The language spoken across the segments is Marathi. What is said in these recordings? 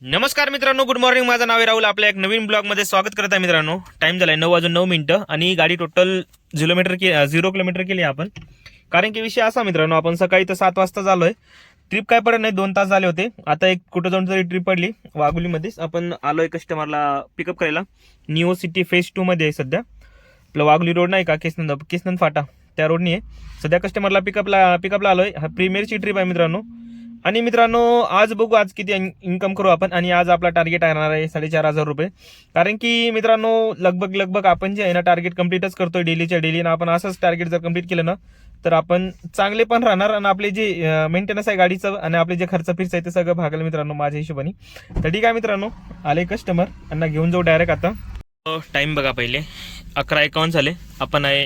नमस्कार मित्रांनो, गुड मॉर्निंग. माझं नाव आहे राहुल. आपल्या एक नवीन ब्लॉगमध्ये स्वागत करत आहे मित्रांनो. टाइम झालाय 9:09 आणि गाडी टोटल 0 किलोमीटर केली आपण. कारण की विषय असा मित्रांनो, आपण सकाळी तर 7 वाजता झालोय. ट्रिप काय पडत नाही, 2 तास झाले होते. आता एक कुठं जाऊन तरी ट्रिप पडली वाघोलीमध्येच. आपण आलोय कस्टमरला पिकअप करायला. निओ सिटी फेज 2 मध्ये आहे सध्या. आपलं वाघोली रोड नाही का, किसनंद फाटा, त्या रोडनी आहे सध्या. कस्टमरला पिकअपला आलोय. हा प्रीमियरची ट्रिप आहे मित्रांनो. आणि मित्रांनो, आज बघू आज किती इन्कम करू आपण. आणि आज आपला टार्गेट राहणार आहे 4,500 रुपये. कारण की मित्रांनो, लगभग आपण जे आहे ना टार्गेट कम्प्लीटच करतोय डेली ना. आपण असंच टार्गेट जर कम्प्लीट केलं ना तर आपण चांगले पण राहणार. आणि आपले जे मेंटेनन्स आहे गाडीचं आणि आपले जे खर्च फिरच आहे ते सगळं भागेल मित्रांनो माझ्या हिशोबाने. तर ठीक आहे मित्रांनो, आले कस्टमर, त्यांना घेऊन जाऊ डायरेक्ट. आता टाइम बघा, पहिले 11:51 झाले. आपण आहे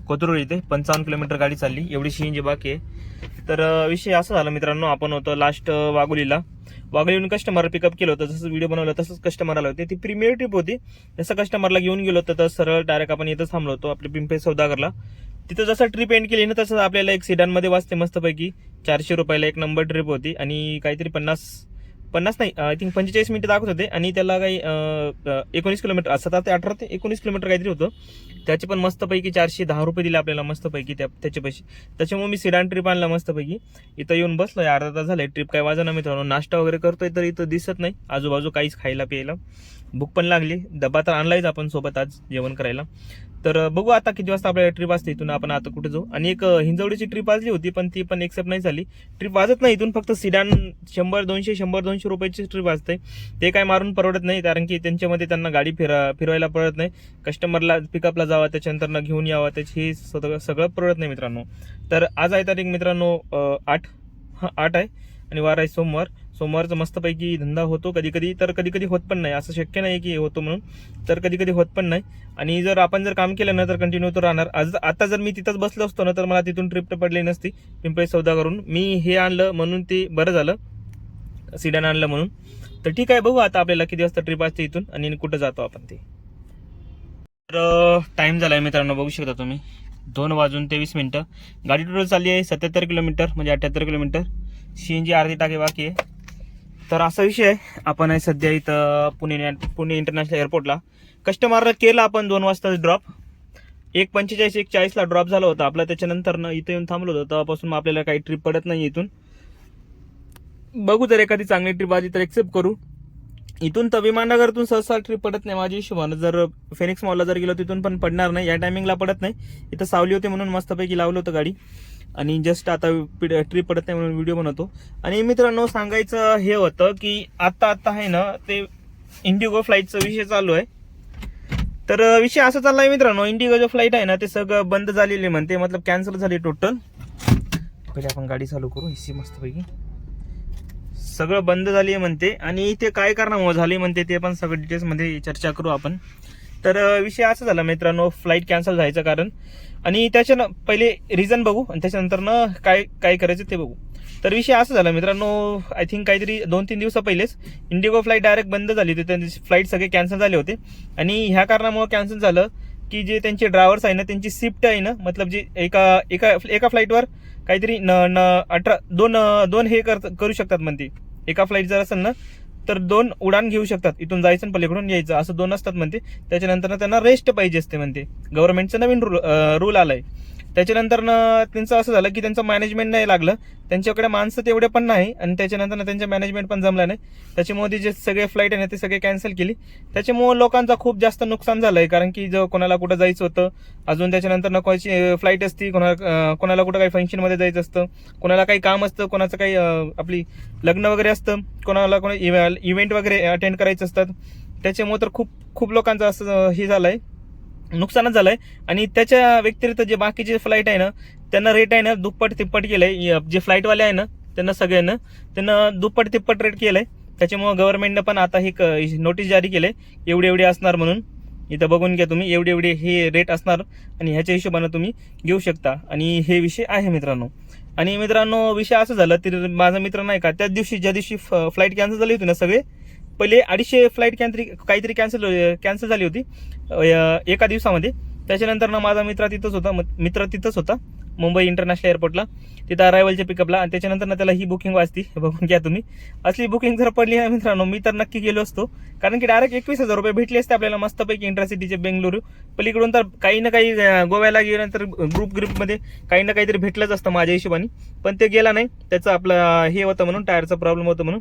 कोथरूड इथे. 55 किलोमीटर गाडी चालली, एवढी CNG बाकी आहे. तर विषय असा झाला मित्रांनो, आपण होतो लास्ट वाघोलीहून कस्टमर पिकअप केलं होतं. जसं व्हिडिओ बनवलं तसंच कस्टमर आलं होते. ती प्रीमियर ट्रिप होती. जसं कस्टमरला घेऊन गेलो होतं तर सरळ डायरेक्ट आपण इथं थांबलो होतो आपल्या पिंपरी सौदागरला. तिथं जसं ट्रिप एंड केली ना तसं आपल्याला एक सिडानमध्ये वाजते मस्तपैकी 400 रुपयाला एक नंबर ट्रिप होती. आणि काहीतरी 50 नाही, आय थिंक 45 मिनिटं दाखवत होते. आणि त्याला काही 19 किलोमीटर, 17 ते 18 ते 19 किलोमीटर काहीतरी होतं. त्याचे पण मस्तपैकी 410 रुपये दिले आपल्याला मस्तपैकी त्याचे पैसे. त्याच्यामुळे मी सिडान ट्रिप आणला मस्तपैकी. इथं येऊन बसलोय, अर्धा तास झालाय. ट्रिप काय वाजना मित्रांनो. नाश्ता वगैरे करतोय तर इथं दिसत नाही आजूबाजू काहीच खायला प्यायला. भूक पण लागली. डबा तर आणलायच आपण सोबत आज जेवण करायला. तर बघू आता किती वाजता आपल्याला ट्रिप असते इथून आपण आता कुठे जाऊ. आणि एक हिंजवडीची ट्रिप वाजली होती पण ती पण एक्सेप्ट नाही झाली. ट्रिप वाजत नाही इथून, फक्त सिडान 100-200 रुपयाची ट्रिप वाजते. ते काय मारून परवडत नाही, कारण की त्यांच्यामध्ये त्यांना गाडी फिरवायला परवडत नाही. कस्टमरला पिकअपला जावं, त्याच्यानंतर घेऊन यावं, त्याची सगळं परवडत नाही मित्रांनो. तर आज आहे तारीख मित्रांनो 8 आहे आणि वार आहे सोमवारचं मस्तपैकी धंदा होतो कधी कधी, तर कधी कधी होत पण नाही. असं शक्य नाही की होतो म्हणून, तर कधी कधी होत पण नाही. आणि जर आपण काम केलं ना तर कंटिन्यू तो राहणार. आता जर मी तिथंच बसलो असतो ना तर मला तिथून ट्रिप पडली नसती पिंपरी सौदा करून. मी हे आणलं म्हणून ते बरं झालं, सिडान आणलं म्हणून. तर ठीक आहे, बघू आता आपल्याला किती वाजता ट्रिप असते इथून आणि कुठं जातो आपण ते. तर टाइम झालाय मित्रांनो, बघू शकता तुम्ही 2:23. गाडी टोटल चालली आहे 77 किलोमीटर, म्हणजे 78 किलोमीटर. CNG अर्धी टाके बाकी आहे. तर असा विषय आहे, आपण आहे सध्या इथं पुणे इंटरनॅशनल एअरपोर्टला. कस्टमरला केला आपण 2 वाजता ड्रॉप. 1:45-1:40 ड्रॉप झाला होता आपला. त्याच्यानंतर इथं येऊन थांबलो होतो. तेव्हापासून मग आपल्याला काही ट्रिप पडत नाही इथून. बघू जर एखादी चांगली ट्रिप आली तर एक्सेप्ट करू. इथून तर विमाननगरतून सहसा ट्रिप पडत नाही माझ्या हिशोबानं. जर फेनिक्स मॉलला जर गेलो तिथून पण पडणार नाही, या टायमिंगला पडत नाही. इथं सावली होते म्हणून मस्तपैकी लावलं होतं गाडी. आणि जस्ट आता ट्रिप पडत नाही म्हणून व्हिडिओ बनवतो. आणि मित्रांनो, सांगायचं हे होतं की आता आहे ना ते इंडिगो फ्लाईटचा विषय चालू आहे. तर विषय असा चाललाय मित्रांनो, इंडिगो जो फ्लाईट आहे ना ते सगळं बंद झालेले म्हणते, मतलब कॅन्सल झाली टोटल. पहिले आपण गाडी चालू करू. एसी मस्तपैकी सगळं बंद झाली म्हणते. आणि ते काय कारणामुळे झाली म्हणते ते पण सगळं डिटेल्समध्ये चर्चा करू आपण. तर विषय असा झाला मित्रांनो, फ्लाईट कॅन्सल जायचं कारण. आणि त्याच्या पहिले रिझन बघू आणि त्याच्यानंतर काय करायचं ते बघू. तर विषय असा झाला मित्रांनो, आय थिंक काहीतरी 2-3 दिवसा पहिलेच इंडिगो फ्लाईट डायरेक्ट बंद झाली होती. त्यांचे फ्लाईट सगळे कॅन्सल झाले होते. आणि ह्या कारणामुळे कॅन्सल झालं की जे त्यांचे ड्रायव्हर्स आहे ना त्यांची शिफ्ट आहे ना, मतलब जे एका फ्लाईटवर काहीतरी 2 हे करू शकतात म्हणते. एका फ्लाईट जर असेल ना तर 2 उडान घेऊ शकतात, इथून जायचं आणि पलीकडून यायचं, असं 2 असतात म्हणते. त्याच्यानंतर त्यांना रेस्ट पाहिजे असते म्हणते. गव्हर्नमेंटचं नवीन रूल आलाय. त्याच्यानंतर त्यांचं असं झालं की त्यांचं मॅनेजमेंट नाही लागलं, त्यांच्याकडे माणसं तेवढे पण नाही. आणि त्याच्यानंतर त्यांचं मॅनेजमेंट पण जमलं नाही. त्याच्यामुळे जे सगळे फ्लाईट आहे ना ते सगळे कॅन्सल केली. त्याच्यामुळे लोकांचा खूप जास्त नुकसान झालंय. कारण की जो कोणाला कुठं जायचं होतं, अजून त्याच्यानंतर कोणाची फ्लाईट असती, कोणाला कुठं काही फंक्शनमध्ये जायचं असतं, कोणाला काही काम असतं, कोणाचं काही आपली लग्न वगैरे असतं, कोणाला इव्हेंट वगैरे अटेंड करायचं असतात. त्याच्यामुळे तर खूप लोकांचं असं हे झालंय, नुकसानच झालंय. आणि त्याच्या व्यतिरिक्त जे बाकीचे फ्लाईट आहे ना त्यांना रेट आहे ना दुप्पट तिप्पट केलंय. जे फ्लाईटवाले आहे ना त्यांना सगळ्यांना दुप्पट तिप्पट रेट केलंय. त्याच्यामुळे गव्हर्नमेंटनं पण आता हे नोटीस जारी केलंय, एवढे असणार म्हणून. इथं बघून घ्या तुम्ही, एवढे हे रेट असणार आणि ह्याच्या हिशोबानं तुम्ही घेऊ शकता. आणि हे विषय आहे मित्रांनो. आणि मित्रांनो, विषय असं झालं, तर माझा मित्र नाही का त्याच दिवशी ज्या दिवशी फ्लाईट कॅन्सल झाली होती ना, सगळे पहिले 250 फ्लाईट काहीतरी कॅन्सल झाली होती एका दिवसामध्ये. त्याच्यानंतर माझा मित्र तिथंच होता मुंबई इंटरनॅशनल एअरपोर्टला, तिथं अरायवलच्या पिकअपला. आणि त्याच्यानंतर ना त्याला ही बुकिंग वाचती, बघून घ्या तुम्ही. असली बुकिंग जर पडली ना मित्रांनो, मी तर नक्की गेलो असतो, कारण की डायरेक्ट 21,000 रुपये भेटले असते आपल्याला मस्तपैकी इंटरसिटीचे बेंगलुरू. पलीकडून तर काही ना काही गोव्याला गेल्यानंतर ग्रुपमध्ये काही ना काहीतरी भेटलंच असतं माझ्या हिशोबाने, पण ते गेला नाही. त्याचं आपलं हे होतं म्हणून, टायरचा प्रॉब्लेम होता म्हणून.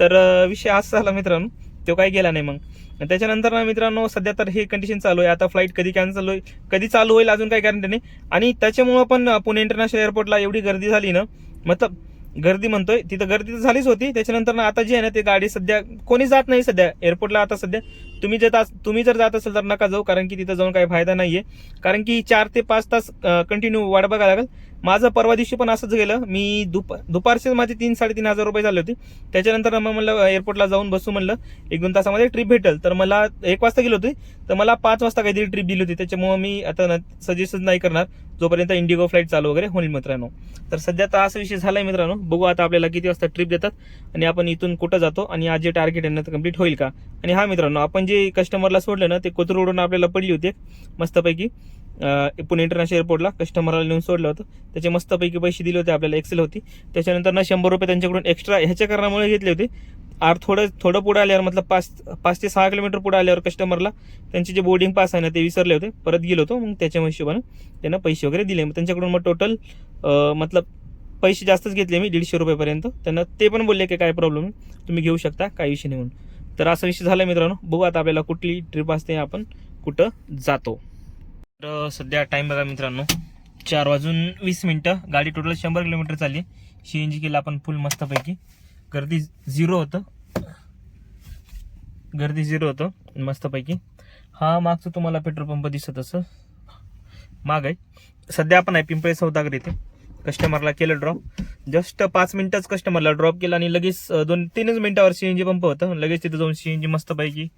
तर विषय असा झाला मित्रांनो, तो काही गेला नाही. मग त्याच्यानंतर ना मित्रांनो सध्या तर हे कंडिशन चालू आहे. आता फ्लाईट कधी कॅन्सल होईल, कधी चालू होईल, अजून काही गॅरंटी नाही. आणि त्याच्यामुळं पण पुणे इंटरनॅशनल एअरपोर्टला एवढी गर्दी झाली ना, मतलब गर्दी म्हणतोय, तिथं गर्दी तर झालीच होती. त्याच्यानंतर ना आता जी आहे ना, ते गाडी सध्या कोणी जात नाही सध्या एअरपोर्टला. आता सध्या तुम्ही जर जात असेल तर नका जाऊ, कारण की तिथं जाऊन काही फायदा नाहीये. कारण की 4 ते 5 तास कंटिन्यू वाट बघायला लागेल. माझं परवा दिवशी पण असंच गेलं. मी दुपारचे माझे 3-3.5 हजार रुपये झाले होते. त्याच्यानंतर मग म्हणलं एअरपोर्टला जाऊन बसू, म्हणलं 1-2 तासामध्ये ट्रिप भेटेल. तर मला 1 वाजता गेलो होते, तर मला 5 वाजता काहीतरी ट्रिप दिली होती. त्याच्यामुळे मी आता सजेस्ट नाही करणार जोपर्यंत इंडिगो फ्लाईट चालू वगैरे होईल मित्रांनो. तर सध्या तर असा विषय झालाय मित्रांनो. बघू आता आपल्याला किती वाजता ट्रिप देतात आणि आपण इथून कुठं जातो आणि आज जे टार्गेट आहे ना ते कम्प्लीट होईल का. आणि हा मित्रांनो, आपण जे कस्टमरला सोडलं ना, ते कोथरूडवरून आपल्याला पडली होती मस्तपैकी पुणे इंटरनॅशनल एअरपोर्टला. कस्टमरला नेऊन सोडलं होतं, त्याचे मस्तपैकी पैसे दिले होते आपल्याला, एक्सेल होती. त्याच्यानंतर ना 100 रुपये त्यांच्याकडून एक्स्ट्रा ह्याच्या कारणामुळे घेतले होते. थोडं पुढे आल्यावर, मतलब 5 ते 6 किलोमीटर पुढे आल्यावर कस्टमरला त्यांचे जे बोर्डिंग पास आहे ना ते विसरले होते. परत गेलो होतो, मग त्याच्या हिशोबानं त्यांना पैसे वगैरे दिले. मग त्यांच्याकडून मग टोटल मतलब पैसे जास्तच घेतले मी, 150 रुपयेपर्यंत. त्यांना ते पण बोलले की काय प्रॉब्लेम तुम्ही घेऊ शकता, काही विषय नाही म्हणून. तर असा विषय झाला मित्रांनो. बघू आता आपल्याला कुठली ट्रिप असते, आपण कुठं जातो. तर सध्या टाईम बघा मित्रांनो, 4:20. गाडी टोटल 100 किलोमीटर चालली. CNG केलं आपण फुल मस्तपैकी. गर्दी झिरो होतं मस्तपैकी. हा मागचं तुम्हाला पेट्रोल पंप दिसत असं माग आहे. सध्या आपण आहे पिंपळे सौदागर इथे. कस्टमरला केलं ड्रॉप, जस्ट 5 मिनिटच कस्टमरला ड्रॉप केलं आणि लगेच 2-3 मिनिटावर CNG पंप होतं. लगेच तिथं जाऊन CNG मस्तपैकी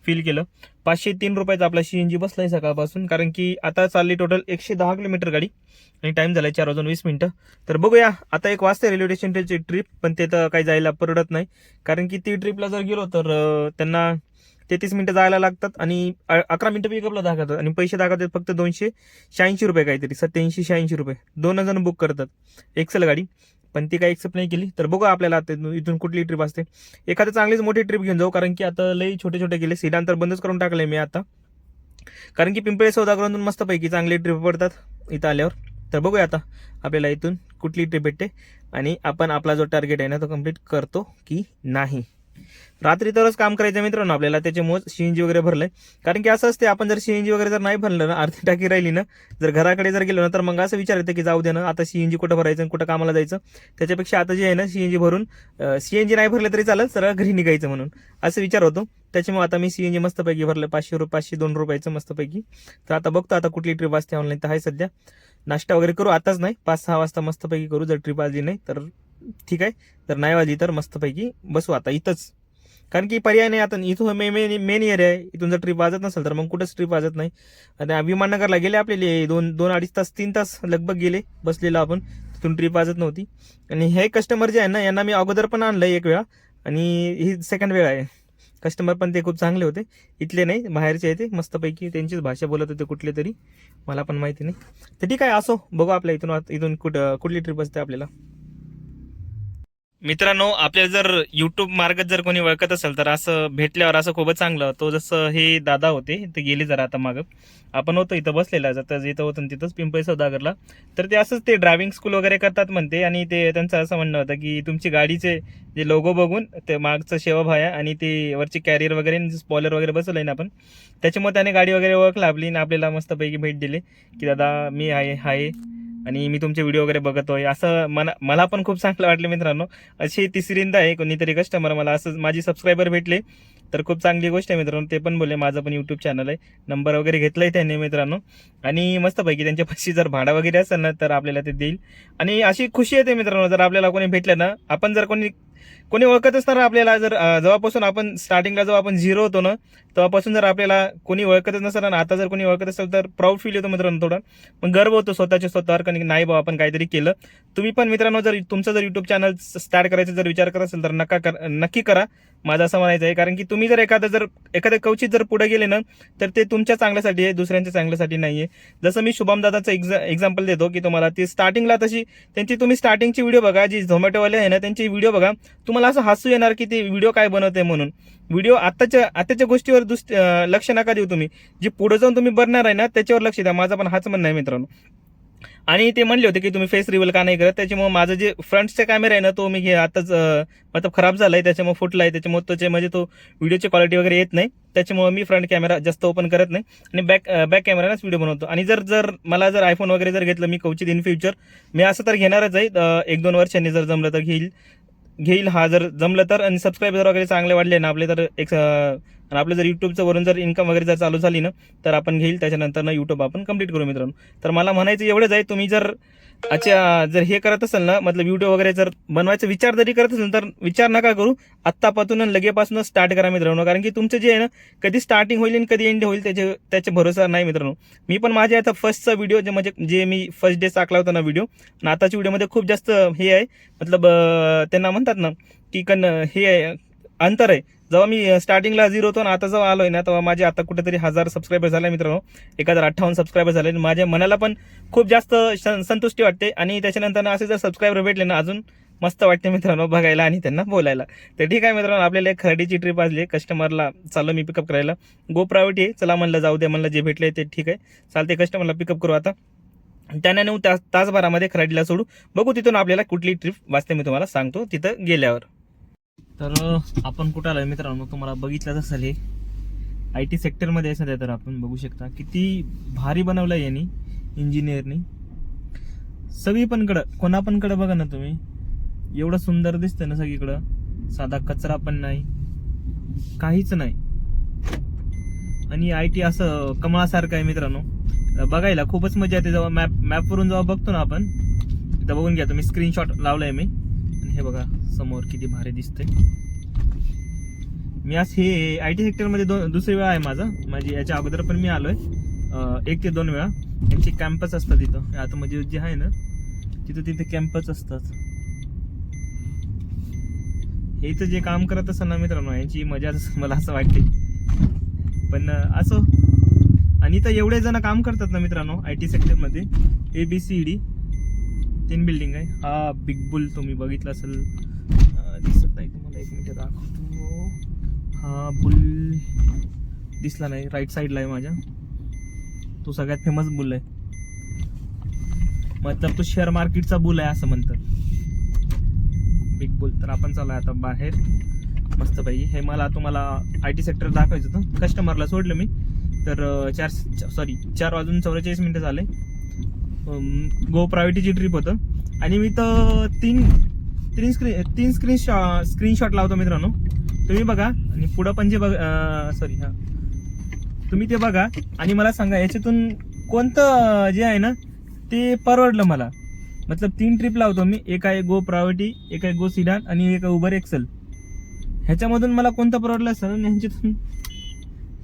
फील केलं. 503 रुपयाचा आपला CNG बसलाय सकाळपासून, कारण की आता चालली टोटल 110 किलोमीटर गाडी आणि टाइम झालाय 4:20. तर बघूया आता 1 वाजता रेल्वे स्टेशनची ट्रिप, पण ते तर काही जायला परवडत नाही. कारण की ती ट्रिपला जर गेलो तर त्यांना 33 मिनिटं जायला लागतात आणि 11 मिनिटं पिकअपला दाखवतात. आणि पैसे दाखवतात फक्त 286 रुपये, काहीतरी 87-86 रुपये. 2 जण बुक करतात एक्सेल गाडी, पण ती काही एक्सेप्ट नाही केली. तर बघू आपल्याला इथून कुठली ट्रिप असते. एखादं चांगलीच मोठी ट्रिप घेऊन जाऊ, कारण की आता लई छोटे गेले. सिडान तर बंदच करून टाकले मी आता, कारण की पिंपळे सौदागरमधून मस्तपैकी चांगली ट्रिप पडतात इथं आल्यावर. तर बघूया आता आपल्याला इथून कुठली ट्रिप भेटते आणि आपण आपला जो टार्गेट आहे ना तो कम्प्लीट करतो की नाही. रात्री तरच काम करायचं मित्रांनो आपल्याला, त्याच्यामुळे CNG वगैरे भरलंय. कारण की असं असते, आपण जर CNG वगैरे जर नाही भरलं ना, अर्धी टाकी राहिली ना, जर घराकडे जर गेलो ना, तर मग असं विचार येतं की जाऊ दे ना, आता CNG कुठं भरायचं आणि कुठं कामाला जायचं. त्याच्यापेक्षा आता जे आहे ना CNG भरून, CNG नाही भरलं तरी चालेल, सरळ घरी निघायचं म्हणून असं विचार होतो. त्याच्यामुळे आता मी CNG मस्तपैकी भरलं, 502 रुपयाचं मस्तपैकी. तर आता बघतो आता कुठली ट्रिप असते. ऑनलाईन तर आहे सध्या. नाश्ता वगैरे करू आताच नाही, 5-6 वाजता मस्तपैकी करू. जर ट्रिप आली नाही तर ठीक आहे, जर नाही आली तर मस्तपैकी बसू आता इथंच, कारण की पर्याय नाही. आता इथून मेन एरिया आहे, इथून जर ट्रिप वाजत नसेल तर मग कुठंच ट्रिप वाजत नाही. आता विमाननगरला गेले आपले 2-2.5 तास 3 तास लगभग गेले बसलेलो आपण, तिथून ट्रिप वाजत नव्हती. आणि हे कस्टमर जे आहे ना, यांना मी अगोदर पण आणलंय 1 वेळा आणि ही सेकंड वेळा आहे. कस्टमर पण ते खूप चांगले होते, इथले नाही बाहेरचे आहे ते. मस्तपैकी त्यांचीच भाषा बोलत होते कुठले तरी, मला पण माहिती नाही. तर ठीक आहे, असो बघू आपल्या इथून कुठली ट्रिप असते आपल्याला. मित्रांनो, आपल्याला जर युट्यूब मार्गात जर कोणी ओळखत असेल तर असं भेटल्यावर असं खूपच चांगलं. तो जसं हे दादा होते, ते गेले जरा आता मागं. आपण होतो इथं बसलेला, इथं होतं तिथंच पिंपळे सौदागरला. तर ते असंच ते ड्रायव्हिंग स्कूल वगैरे करतात म्हणते. आणि ते त्यांचं असं म्हणणं होतं की तुमची गाडीचे जे लोगो बघून ते मागचं शेवाभाया आणि ते वरची कॅरियर वगैरे स्पॉइलर वगैरे बसवलंय ना आपण, त्याच्यामुळे त्याने गाडी वगैरे ओळखला आपली आणि आपल्याला मस्तपैकी भेट दिली की दादा मी आहे आणि मी तुमचे व्हिडिओ वगैरे बघतोय. असं मला पण खूप चांगलं वाटलं मित्रांनो. अशी तिसरींदा आहे कोणीतरी कस्टमर मला असं माझी सबस्क्रायबर भेटले, तर खूप चांगली गोष्ट आहे मित्रांनो. ते पण बोलले माझं पण यूट्यूब चॅनल आहे, नंबर वगैरे घेतलाय त्यांनी मित्रांनो. आणि मस्तपैकी त्यांच्यापाशी जर भाडा वगैरे असेल ना तर आपल्याला ते देईल. आणि अशी खुशी येते मित्रांनो, जर आपल्याला कोणी भेटलं ना, आपण जर कोणी ओळखत असणार आपल्याला, जर जेव्हापासून आपण स्टार्टिंगला जेव्हा आपण 0 होतो ना, तेव्हापासून जर आपल्याला कोणी ओळखतच नसणार ना, आता जर कोणी ओळखत असेल तर प्राऊड फील होतो मित्रांनो थोडं. मग गर्व होतो स्वतःवर, कारण नाही बाबा आपण काहीतरी केलं. तुम्ही पण मित्रांनो जर तुमचं जर युट्यूब चॅनल स्टार्ट करायचं जर विचार करत असेल तर नक्की करा. माझं असं म्हणायचं आहे. कारण की तुम्ही जर एखाद्या कवचित जर पुढे गेले ना तर ते तुमच्या चांगल्यासाठी आहे, दुसऱ्यांच्या चांगल्यासाठी नाही आहे. जसं मी शुभम दादाचं एक्झाम्पल देतो की तुम्हाला ती स्टार्टिंगला तशी त्यांची तुम्ही स्टार्टिंगची व्हिडिओ बघा, जी झोमॅटोवाले आहे ना त्यांची व्हिडिओ बघा, तुम्हाला असं हसू येणार की ते व्हिडिओ काय बनवते म्हणून. व्हिडिओ आताच्या गोष्टीवर लक्ष नका देऊ तुम्ही, जे पुढे जाऊन तुम्ही बनणार आहे ना त्याच्यावर लक्ष द्या. माझा पण हाच म्हणणं आहे मित्रांनो. आणि ते म्हणले होते की तुम्ही फेस रिव्हील का नाही करत, त्याच्यामुळे माझं जे फ्रंटचा कॅमेरा आहे ना तो मी आताच मतलब खराब झालाय, त्याच्यामुळे फुटलाय, त्याच्यामुळे म्हणजे तो व्हिडिओची क्वालिटी वगैरे येत नाही, त्याच्यामुळे मी फ्रंट कॅमेरा जास्त ओपन करत नाही आणि बॅक कॅमेराच व्हिडिओ बनवतो. आणि जर मला आयफोन वगैरे जर घेतलं मी कवचित इन फ्युचर, मी असं तर घेणारच आहे. 1-2 वर्षांनी जर जमलं तर घेईल हा, जर जमलं तर. आणि सबस्क्रायबर वगैरे चांगले वाढले ना आपले तर आणि आपलं जर युट्यूबचं वरून जर इन्कम वगैरे जर चालू झाली ना तर आपण घेईल, त्याच्यानंतर ना युट्यूब आपण कंप्लीट करू मित्रांनो. तर मला म्हणायचं एवढंच आहे, तुम्ही जर हे करत असाल ना, मतलब व्हिडिओ वगैरे जर बनवायचा विचार जरी करत असेल तर विचार नका करू, आत्तापासून लगेपासूनच स्टार्ट करा मित्रांनो. कारण की तुमचं जे आहे ना कधी स्टार्टिंग होईल आणि कधी एंड होईल त्याचे भरोसा नाही मित्रांनो. मी पण माझ्या आता फर्स्टचा व्हिडिओ जे मी फर्स्ट डे टाकला होता ना व्हिडिओ, आणि आताच्या व्हिडिओमध्ये खूप जास्त हे आहे, मतलब त्यांना म्हणतात ना की हे आहे, अंतर आहे. जेव्हा मी स्टार्टिंगला 0 होतो आणि आता जेव्हा आलोय ना तेव्हा माझे आता कुठेतरी 1000 सबस्क्रायबर झाले मित्रांनो, 1058 सबस्क्रायबर झाले. माझ्या मनाला पण खूप जास्त संतुष्टी वाटते. आणि त्याच्यानंतर असे जर सबस्क्रायबर भेटले ना अजून मस्त वाटते मित्रांनो बघायला आणि त्यांना बोलायला. तर ठीक आहे मित्रांनो, आपल्याला एक खरेदीची ट्रिप असली, कस्टमरला चाललो मी पिकअप करायला. गो प्रायव्हेट आहे, चला म्हणलं जाऊ दे, म्हणलं जे भेटले ते ठीक आहे चालते, कस्टमरला पिकअप करू आता. त्यांना 9 तासभरामध्ये खरेदीला सोडू, बघू तिथून आपल्याला कुठली ट्रिप वाचते मी तुम्हाला सांगतो तिथं गेल्यावर. तर आपण कुठं आलोय मित्रांनो, तुम्हाला बघितलंच असेल, हे IT सेक्टरमध्ये आहे सध्या. तर आपण बघू शकता किती भारी बनवलं आहे यांनी, इंजिनियरनी. सगळी पणकडं कोणापणकडं बघा ना तुम्ही, एवढं सुंदर दिसतंय ना सगळीकडं, साधा कचरा पण नाही, काहीच नाही. आणि IT असं कमळासारखं आहे मित्रांनो, बघायला खूपच मजा येते. जेव्हा मॅपवरून जेव्हा बघतो ना आपण, इथं बघून घ्या तुम्ही, स्क्रीनशॉट लावलाय मी. हे बघा समोर किती भारी दिसतंय. मी आज हे IT सेक्टरमध्ये दुसरी वेळा आहे माझी याच्या अगोदर पण मी आलोय 1 ते 2 वेळा. यांची कॅम्पस असतात तिथं, आता म्हणजे जे आहे ना तिथे कॅम्पस असतात. हे इथं जे काम करत असं ना मित्रांनो, यांची मजा मला असं वाटते. पण असो, आणि इथं एवढे जण काम करतात ना मित्रांनो IT सेक्टरमध्ये, ABCD 3 बिल्डिंग आहे. हा बिग बुल तुम्ही बघितला असेल, दिसत नाही तुम्हाला, 1 मिनिट दाखवतो. हा बुल दिसला नाही, राईट साईडला आहे माझ्या, तो सगळ्यात फेमस बुल आहे, मतलब तो शेअर मार्केटचा बुल आहे असं म्हणतात, बिग बुल. तर आपण चालू आता बाहेर मस्त पाहिजे. हे मला तुम्हाला IT सेक्टर दाखवायचं होतं, कस्टमरला सोडलं मी. तर 4 वाजून 44 मिनिटं झाले. गो प्रायव्हेटची ट्रिप होतं. आणि मी तर तीन स्क्रीनशॉट लावतो मित्रांनो, तुम्ही बघा. आणि पुढं पण जे तुम्ही ते बघा आणि मला सांगा याच्यातून कोणतं जे आहे ना ते परवडलं मला. मतलब 3 ट्रिप लावतो मी, एक आहे गो प्रायव्हेटी, एक आहे गो सिडान आणि एक आहे उबर एक्सेल. ह्याच्यामधून मला कोणतं परवडलं असेल. आणि ह्याच्यातून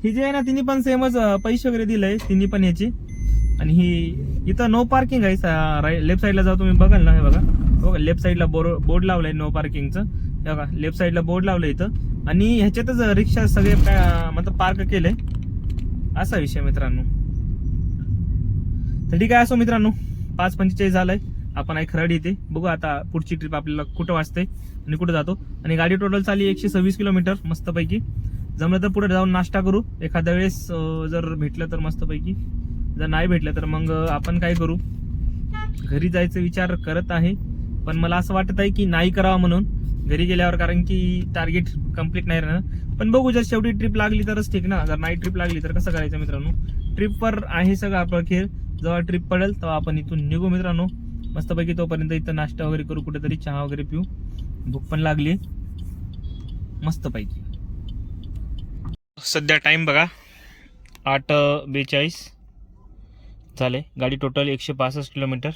हे जे आहे ना तिन्ही पण सेमच पैसे वगैरे दिलंय तिन्ही पण याचे. आणि ही इथं नो पार्किंग आहे, लेफ्ट साईडला जाऊ तुम्ही बघाल ना, हे बघा लेफ्ट साईडला बोर्ड लावलाय नो पार्किंगचं, बघा लेफ्ट साईडला बोर्ड लावलंय इथं. आणि ह्याच्यातच रिक्षा सगळे मतलब पार्क केलंय, असा विषय मित्रांनो. तर ठीक आहे, असो मित्रांनो, 5:45 झालंय, आपण आहे खराडी इथे. बघू आता पुढची ट्रिप आपल्याला कुठं वाचते आणि कुठं जातो. आणि गाडी टोटल चालली 126 किलोमीटर मस्तपैकी. जमलं तर पुढे जाऊन नाश्ता करू एखाद्या वेळेस, जर भेटलं तर मस्तपैकी, जर नाही भेटलं तर मग आपण काय करू, घरी जायचा विचार करत आहे. पण मला असं वाटत आहे की नाही करावं म्हणून घरी गेल्यावर, कारण की टार्गेट कम्प्लीट नाही राहणार. पण बघू, जर शेवटी ट्रिप लागली तरच ठीक ना, जर नाही ट्रिप लागली तर कसं करायचं मित्रांनो. ट्रिपवर आहे सगळं आपलं खेळ, जेव्हा ट्रिप पडेल तेव्हा आपण इथून निघू मित्रांनो मस्तपैकी. तोपर्यंत इथं नाश्ता वगैरे करू, कुठेतरी चहा वगैरे पिऊ, भूक पण लागली मस्तपैकी. सध्या टाइम बघा 8:42 झाले. गाडी टोटल 165 किलोमीटर,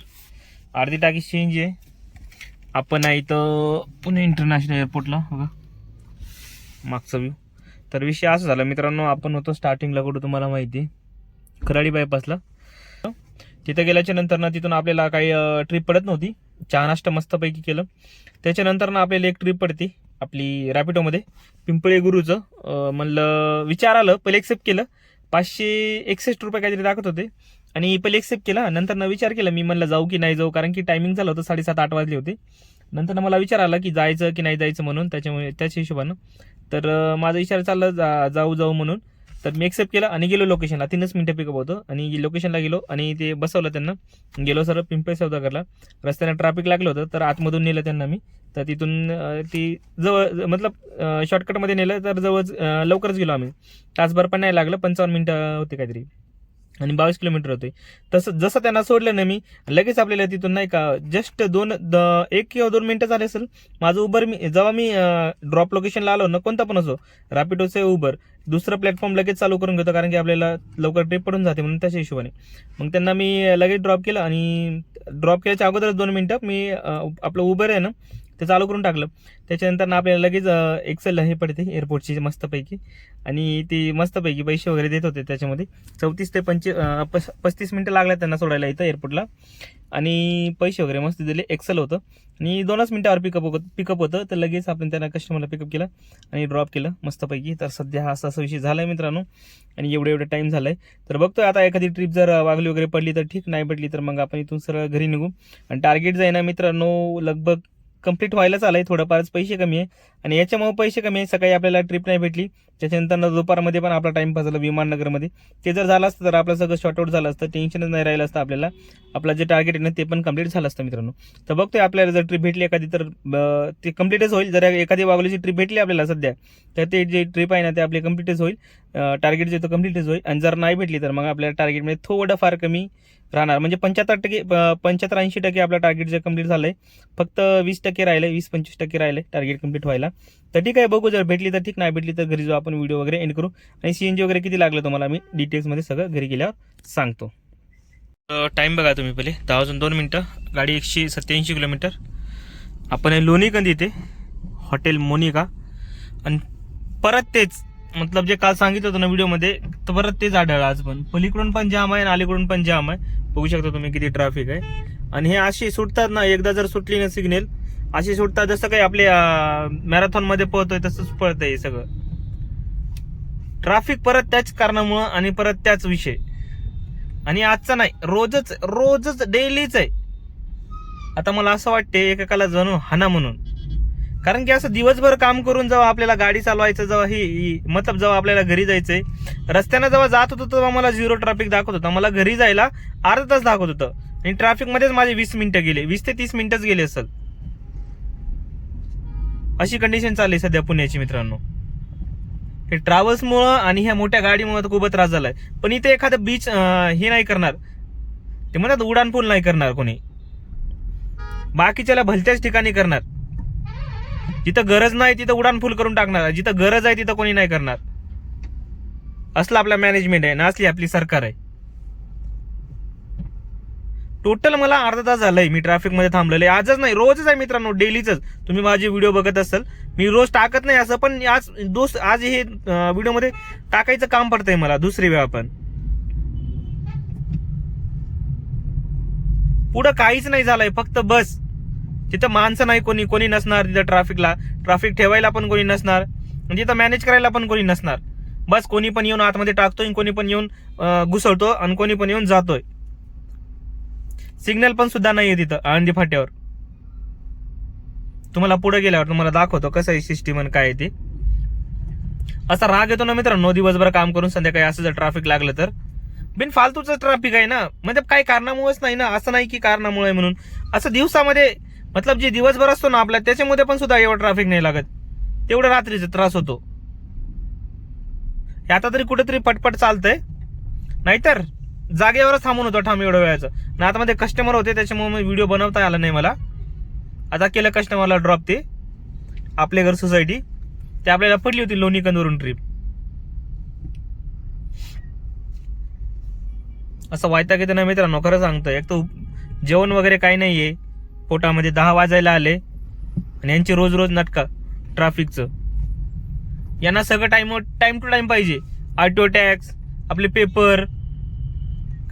अर्धी टाकी चेंज आहे. आपण आहे इथं पुणे इंटरनॅशनल एअरपोर्टला, बघा मागचा व्ह्यू. तर विषय असं झाला मित्रांनो, आपण होतो स्टार्टिंगला कुठं तुम्हाला माहिती आहे, खराडी बायपासला. तिथं गेल्याच्या नंतर ना तिथून आपल्याला काही ट्रिप पडत नव्हती, चहा नाश्ता मस्तपैकी केलं. त्याच्यानंतर ना आपल्याला एक ट्रिप पडते आपली रॅपिडोमध्ये पिंपळे गुरुचं. म्हणलं विचार आलं, पहिले एक्सेप्ट केलं. 561 रुपये काहीतरी दाखवत होते आणि पहिले एक्सेप्ट केला. नंतर विचार केला मी, म्हणलं जाऊ की नाही जाऊ, कारण की टायमिंग झालं होतं 7:30-8 वाजले होते. नंतर मला विचार आला की जायचं की नाही जायचं म्हणून, त्याच्या हिशोबानं तर माझा विचार चालला जाऊ म्हणून. तर मी एक्सेप्ट केला आणि गेलो लोकेशनला. 3 मिनिटं पिकअप होतं आणि लोकेशनला गेलो आणि ते बसवलं त्यांना. गेलो सर पिंपळे सौदागरला. रस्त्यानं ट्रॅफिक लागलं होतं तर आतमधून नेलं त्यांना मी. तर तिथून ती जवळ मतलब शॉर्टकटमध्ये नेलं तर जवळ लवकरच गेलो आम्ही. तासभर पण नाही लागलं, 55 मिनिटं होते काहीतरी आणि 22 किलोमीटर होते. तसं जसं त्यांना सोडलं ना मी, लगेच आपल्याला तिथून नाही का जस्ट 1 किंवा 2 मिनिटं झाले असेल माझं उबर. जेव्हा मी ड्रॉप लोकेशनला आलो ना, कोणता पण असो, रॅपिडोचे उबर, दुसरं प्लॅटफॉर्म लगेच चालू करून घेतो, कारण की आपल्याला लवकर ट्रिप पडून जाते म्हणून त्याच्या हिशोबाने. मग त्यांना मी लगेच ड्रॉप केलं आणि ड्रॉप केल्याच्या अगोदरच 2 मिनिटं मी आपलं उबर आहे ना ते चालू करून टाकलं. त्याच्यानंतर आपल्याला लगेच एक्सेल हे पडते एअरपोर्टची मस्तपैकी, आणि ती मस्तपैकी पैसे वगैरे देत होते त्याच्यामध्ये. 34 ते 35 मिनिटं लागल्या त्यांना सोडायला इथं एअरपोर्टला, आणि पैसे वगैरे मस्त दिले. एक्सेल होतं आणि 2 मिनिटावर पिकअप होतं. तर लगेच आपण त्यांना कस्टमरला पिकअप केलं आणि ड्रॉप केलं मस्तपैकी. तर सध्या हा असा विषय झाला आहे मित्रांनो, आणि एवढा टाईम झाला आहे. तर बघतोय आता एखादी ट्रिप जर वागली वगैरे पडली तर ठीक, नाही पडली तर मग आपण इथून सरळ घरी निघू. आणि टार्गेट जाईना मित्रांनो लगभग कंप्लीट व्हायलाच आलंय. थोडंफारच पैसे कमी आहे आणि याच्यामुळे पैसे कमी आहे. सकाळी आपल्याला ट्रिप नाही भेटली, त्याच्यानंतर दुपारमध्ये पण आपला टाइमपास झाला विमाननगरमध्ये. ते जर झालं असतं तर आपलं सगळं शॉर्टआउट झालं असतं, टेन्शनच नाही राहिलं असतं आपल्याला. आपलं जे टार्गेट आहे ना ते पण कंप्लीट झालं असतं मित्रांनो. तर बघतोय आपल्याला जर ट्रिप भेटली एखादी तर ते कंप्लीटच होईल. जर एखादी वागलीची ट्रिप भेटली आपल्याला सध्या तर ते जे ट्रिप आहे ना ते आपली कंप्लीटच होईल, टार्गेट जे तो कंप्लीटच होईल. आणि जर नाही भेटली तर मग आपल्या टार्गेटमध्ये थोडं फार कमी राहणार, म्हणजे 75-80% आपलं टार्गेट जे कंप्लीट झालंय. फक्त 20% राहिले, 20-25% राहिले टार्गेट कंप्लीट व्हायला. तर ठीक आहे, बघू, जर भेटली तर ठीक, नाही भेटली तर घरी जाऊ आपण, व्हिडिओ वगैरे एंड करू. आणि CNG वगैरे किती लागलं तुम्हाला मी डिटेल्समध्ये सगळं घरी गेल्यावर सांगतो. टाईम बघा तुम्ही पहिले, 10:02 गाडी 187 किलोमीटर. आपण लोणीकंद इथे हॉटेल मोनिका, आणि परत तेच मतलब जे काल सांगितलं होतं ना व्हिडिओमध्ये, तर परत तेच आढळलं आज पण. पलीकडून पण जाम आहे आणि अलीकडून पण जाम आहे. बघू शकता तुम्ही किती ट्रॅफिक आहे. आणि हे अशी सुटतात ना, एकदा जर सुटली ना सिग्नल अशी सुटतात, जसं काही आपले मॅरेथॉन मध्ये पळतोय तसंच पळतंय हे सगळं. ट्रॅफिक परत त्याच कारणामुळं आणि परत त्याच विषय. आणि आजचा नाही, रोजच डेलीच आहे. आता मला असं वाटते एकेकाला जणू हाना म्हणून, कारण की असं दिवसभर काम करून जेव्हा आपल्याला गाडी चालवायचं, जेव्हा ही मतलब जेव्हा आपल्याला घरी जायचंय, रस्त्यानं जेव्हा जात होतं तेव्हा मला 0 ट्रॅफिक दाखवत होतं. मला घरी जायला अर्धा तास दाखवत होतं आणि ट्रॅफिक मध्येच माझे 20 मिनिटं गेले, 20 ते 30 मिनिटच गेले असेल. अशी कंडिशन चालली सध्या पुण्याची मित्रांनो. हे ट्रॅव्हल्समुळं आणि ह्या मोठ्या गाडीमुळे खूपच त्रास झालाय. पण इथे एखादं बीच हे नाही करणार, ते म्हणतात उडानपूल नाही करणार कोणी, बाकीच्याला भलत्याच ठिकाणी करणार. जिथं गरज नाही तिथं उडानपूल करून टाकणार, जिथं गरज आहे तिथं कोणी नाही करणार. असलं आपला मॅनेजमेंट आहे ना, असली आपली सरकार आहे. टोटल मला अर्धा तास झालाय मी ट्रॅफिक मध्ये थांबलेले. आजच नाही, रोजच आहे मित्रांनो, डेलीच. तुम्ही माझे व्हिडिओ बघत असाल, मी रोज टाकत नाही असं, पण आज हे व्हिडिओ मध्ये टाकायचं काम पडतंय मला दुसरी वेळा. पण पुढं काहीच नाही झालंय, फक्त बस तिथं माणसं नाही, कोणी नसणार तिथं ट्रॅफिक ठेवायला पण कोणी नसणार, तिथं मॅनेज करायला पण कोणी नसणार. बस कोणी पण येऊन आतमध्ये टाकतोय, कोणी पण येऊन घुसळतो आणि कोणी पण येऊन जातोय. सिग्नल पण सुद्धा नाहीये तिथं आळंदी फाट्यावर. तुम्हाला पुढे गेल्यावर तुम्हाला दाखवतो कसं आहे सिस्टीम आणि काय ते. असा राग येतो ना मित्रांनो, दिवसभर काम करून संध्याकाळी असं जर ट्रॅफिक लागलं तर. बिनफालतूचं ट्रॅफिक आहे ना, म्हणजे काही कारणामुळेच नाही ना, असं नाही की कारणामुळे म्हणून. असं दिवसामध्ये मतलब जे दिवसभर असतो ना आपला, त्याच्यामध्ये पण सुद्धा एवढं ट्रॅफिक नाही लागत, तेवढं रात्रीचा त्रास होतो. हे आता तरी कुठेतरी पटपट चालतंय, नाहीतर जागेवरच थांबून होतो ठाम एवढ्या वेळाचं. आणि आता मध्ये कस्टमर होते त्याच्यामुळे व्हिडिओ बनवता आला नाही मला. आता केलं कस्टमरला ड्रॉप, ते आपले घर सोसायटी, ते आपल्याला पडली होती लोणीकंदवरून ट्रिप. असं वैताग येतं ना मित्रांनो, खरं सांगतो. एक तर जेवण वगैरे काही नाहीये पोटामध्ये, 10 वाजायला आले आणि यांची रोज नाटका ट्रॅफिकचं. यांना सगळं टाइम टू टाइम पाहिजे. RTO टॅक्स, आपले पेपर,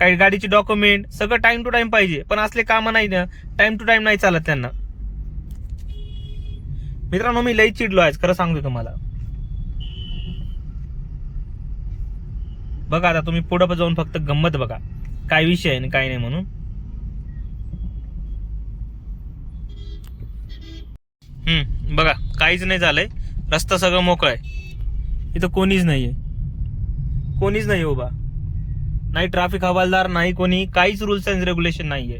काही गाडीचे डॉक्युमेंट, सगळं टाइम टू टाइम पाहिजे. पण असले कामं नाही ना, टाइम टू टाइम नाही चालत त्यांना. मित्रांनो मी लई चिडलो आहे खरं सांगतो तुम्हाला. बघा आता तुम्ही पुढे जाऊन फक्त गंमत बघा काय विषय आहे आणि काय नाही म्हणून. बघा काहीच नाही झालंय, रस्ता सगळं मोकळा आहे, इथं कोणीच नाहीये उभा, नाही ट्रॅफिक हवालदार नाही कोणी, काहीच रूल्स अँड रेग्युलेशन नाहीये.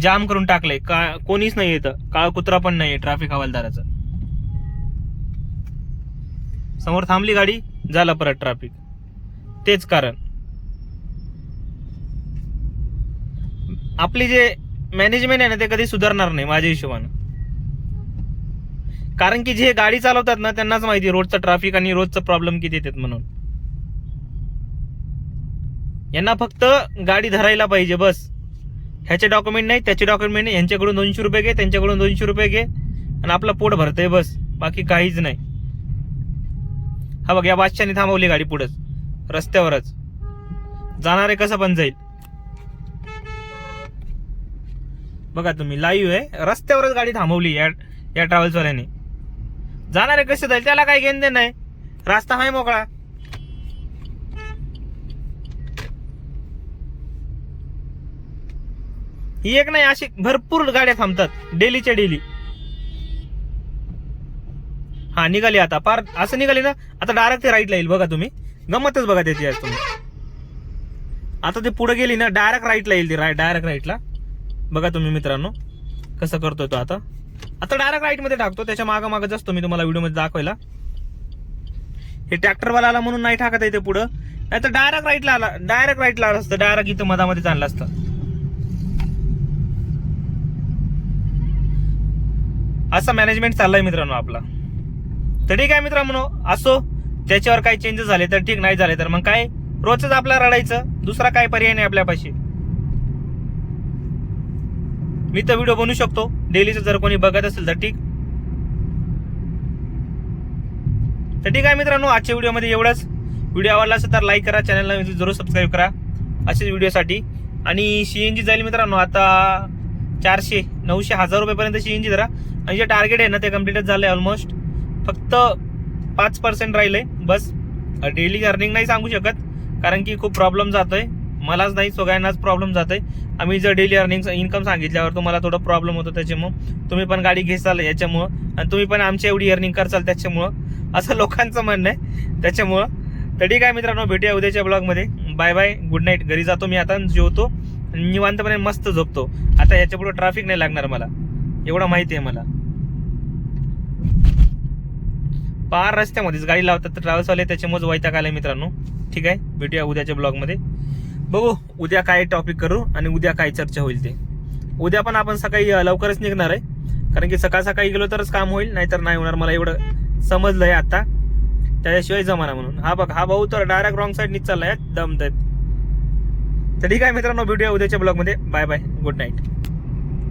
जाम करून टाकलंय का, कोणीच नाही इथं, काळा कुत्रा पण नाहीये ट्रॅफिक हवालदाराचं. समोर थांबली गाडी, झाला परत ट्रॅफिक. तेच कारण आपली जे मॅनेजमेंट आहे ना ते कधी सुधारणार नाही माझ्या हिशोबानं. कारण की जे गाडी चालवतात ना त्यांनाच माहिती रोडचं ट्रॅफिक आणि रोजचं प्रॉब्लेम किती येतात म्हणून. यांना फक्त गाडी धरायला पाहिजे बस. ह्याचे डॉक्युमेंट नाही, त्याचे डॉक्युमेंट नाही, यांच्याकडून 200 रुपये घे, त्यांच्याकडून 200 रुपये घे आणि आपलं पोट भरतंय बस, बाकी काहीच नाही. हा बघ या बादशाने थांबवली गाडी पुढेच रस्त्यावरच, जाणारे कसं पण जाईल. बघा तुम्ही लाईव्ह आहे, रस्त्यावरच गाडी थांबवली या ट्रॅव्हल्सवाल्याने. जाणारे कसे जाईल त्याला काही घेणं देणं नाही, रस्ता हाय मोकळा. ही एक नाही अशी भरपूर गाड्या थांबतात डेलीच्या डेली. हा निघाली आता, पार असं निघाली ना आता डायरेक्ट ते राईटला येईल. बघा तुम्ही गमतच बघा त्याची आज तुम्ही. आता ते पुढे गेली ना डायरेक्ट राईटला येईल ती, डायरेक्ट राईटला. बघा तुम्ही मित्रांनो कसं करतोय तो आता डायरेक्ट राईट मध्ये टाकतो. त्याच्या मागं असतो मी तुम्हाला व्हिडिओ मध्ये दाखवायला. हे ट्रॅक्टरवाला आला म्हणून नाही टाकत येते पुढं, नाही तर डायरेक्ट राईटला आला, डायरेक्ट राईटला आला असतं, डायरेक्ट इथं मधामध्ये चाललं असतं. असा मॅनेजमेंट चाललाय मित्रांनो आपला. तर ठीक आहे मित्रांनो, असो त्याच्यावर काही चेंजेस झाले तर ठीक, नाही झाले तर मग काय रोजच आपल्याला रडायचं, दुसरा काय पर्याय नाही आपल्यापाशी. मी तर व्हिडिओ बनवू शकतो डेलीचं, जर कोणी बघत असेल तर ठीक. तर ठीक आहे मित्रांनो, आजच्या व्हिडिओमध्ये एवढंच. व्हिडिओ आवडला असेल तर लाईक करा, चॅनलला जरूर सबस्क्राईब करा अशाच व्हिडिओसाठी. आणि सीएनजी जाईल मित्रांनो आता 400, 900, 1000 रुपयेपर्यंत सीएनजी धरा. आणि जे टार्गेट आहे ना ते कम्प्लीटच झालंय ऑलमोस्ट. फक्त 5% राहिलंय बस. डेली अर्निंग नाही सांगू शकत कारण की खूप प्रॉब्लेम जातोय, मलाच नाही सगळ्यांनाच प्रॉब्लेम जातोय. आम्ही जर डेली अर्निंग इन्कम सांगितल्यावर तुम्हाला थोडं प्रॉब्लेम होतो, त्याच्यामुळं तुम्ही पण गाडी घेसाल याच्यामुळं, आणि तुम्ही पण आमच्या एवढी अर्निंग करसाल त्याच्यामुळं, असं लोकांचं म्हणणं आहे त्याच्यामुळं. तर ठीक आहे मित्रांनो, भेटूया उद्याच्या ब्लॉगमध्ये. Bye bye, good night. घरी जातो मी आता, जेवतो, निवांतपणे मस्त झोपतो. आता याच्यापुढे ट्रॅफिक नाही लागणार मला, एवढं माहिती आहे मला. पार रस्त्यामध्येच गाडी लावतात तर ट्रॅव्हल्सवाले, त्याच्यामुळे वैताग आलाय मित्रांनो. ठीक आहे, भेटूया उद्याच्या ब्लॉगमध्ये. बघू उद्या काय टॉपिक करू आणि उद्या काय चर्चा होईल ते. उद्या पण आपण सकाळी लवकरच निघणार आहे, कारण की सकाळी गेलो तरच काम होईल, नाहीतर नाही होणार. मला एवढं समजलंय आता, त्याच्याशिवाय जमाना म्हणून. हा बघ, हा भाऊ तर डायरेक्ट रॉंग साईड चाललाय दम देत. तर ठीक आहे मित्रांनो, भेटूया उद्याच्या ब्लॉगमध्ये. Bye bye, good night.